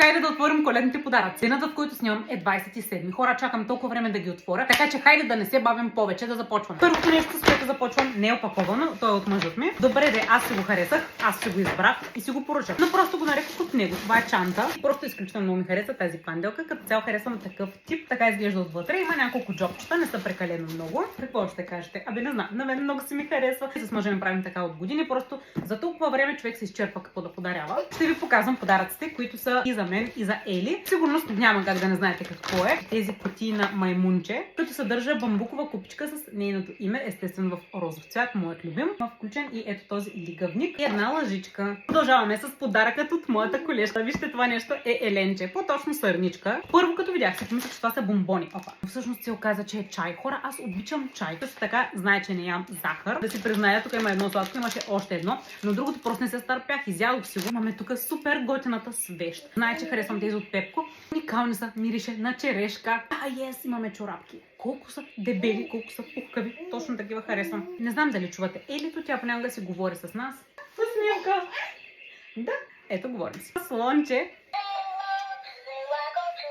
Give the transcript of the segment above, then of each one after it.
Хайде да отворим коледните подаръци. Денът, в който снимам, е 27. Хора, чакам толкова време да ги отворя, така че хайде да не се бавим повече, да започваме. Първото нещо, с което започвам, не е опаковано, то е от мъжът ми. Добре, де, аз си го харесах, аз си го избрах и си го поръчах. Но просто го нарекох от него. Това е чанта. Просто изключително много ми хареса тази панделка. Като цяло харесвам такъв тип. Така изглежда отвътре. Има няколко джобчета, не са прекалено много. Какво ще кажете? Абе, не знам, на мен много си ми харесва. С мъжа ми правим така от години. Просто за толкова време човек се изчерпва какво да подарява. Ще ви показвам подаръците, които са и за мен, и за Ели. Сигурно няма как да не знаете какво е. Тези кутии на маймунче, като съдържа бамбукова купичка с нейното име, естествено в розов цвят, моят любим. Има включен и ето този лигавник и една лъжичка. Продължаваме с подаръкът от моята колежка. Вижте, това нещо е еленче, по-точно сърничка. Първо като видях си помислях, че това са бомбони. Опа. Всъщност се оказа, че е чай. Хора, аз обичам чай. Също така, знае, че не ям захар. Да си призная, тук има едно сладко, имаше още едно, но другото просто не се стърпях. Изядох си го. Имаме тук супер готината свещ. Знае, че харесвам тези от Пепко. Уникални са, мирише на черешка. Имаме чорапки. Колко са дебели, колко са пухкави. Точно такива харесвам. Не знам дали чувате Елито, тя понякога си говори с нас. Усмивка. Да, ето говорим си. Слонче.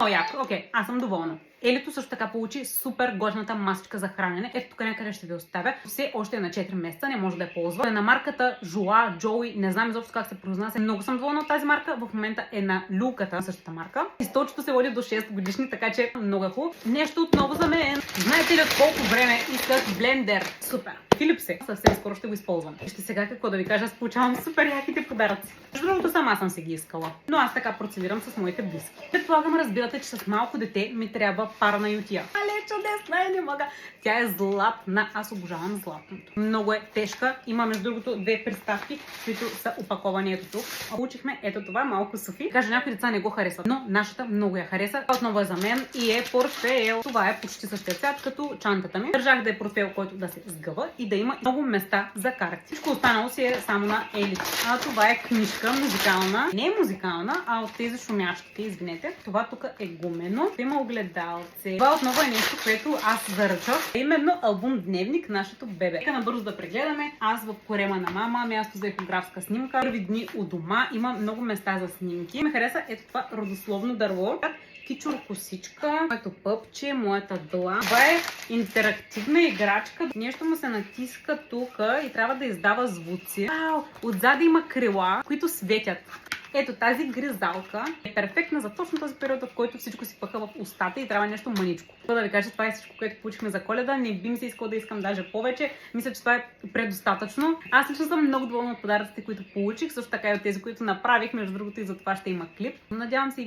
О, яко, окей, аз съм доволна. Елито също така получи супер готината масичка за хранене. Ето тук някъде ще ви оставя. Все още е на 4 месеца, не може да я ползва. Е на марката Жуа, Джоуи, не знам изобщо как се произнася. Много съм доволна от тази марка. В момента е на люлката, същата марка. Источето се води до 6 годишни, така че много е хубаво. Нещо отново за мен. Знаете ли от колко време исках блендер? Супер! Philips е. Съвсем скоро ще го използвам. Вижте сега какво да ви кажа, аз получавам супер яките подаръци. Между другото, сама съм си ги искала. Но аз така процедирам с моите близки. Предполагам, разбирате, че с малко дете ми трябва пара на ютия. Але чудесна, не мога. Тя е златна. Аз обожавам златното. Много е тежка. Има между другото 2 приставки, които са опаковани ето тук. Получихме ето това малко Софи. Кажа, някои деца не го харесват, но нашата много я хареса. Отново е за мен и е портфейл. Това е почти същия цвят като чантата ми. Държах да е портфейл, който да се сгъва и да има много места за карти. Всичко останало си е само на Елито. А това е книжка музикална. Не е музикална, а от тези шумящите, извинете. Това тук е гумено. Има огледалце. Това отново е нещо, което аз заръчах. Именно албум Дневник, нашето бебе. Нека набързо да прегледаме. Аз в корема на мама, място за етнографска снимка. Първи дни у дома. Има много места за снимки. Ме хареса ето това родословно дърво. Кичур косичка, моето пъпче, моята длан. Това е интерактивна играчка. Нещо му се натиска тук и трябва да издава звуци. Отзади има крила, които светят. Ето тази гризалка е перфектна за точно този период, в който всичко си пъха в устата и трябва нещо мъничко. Да ви кажа, това е всичко, което получихме за Коледа. Не би ми се искало да искам даже повече. Мисля, че това е предостатъчно. Аз лично съм много доволна от подаръците, които получих. Също така и от тези, които направих. Между другото и за това ще има клип. Надявам се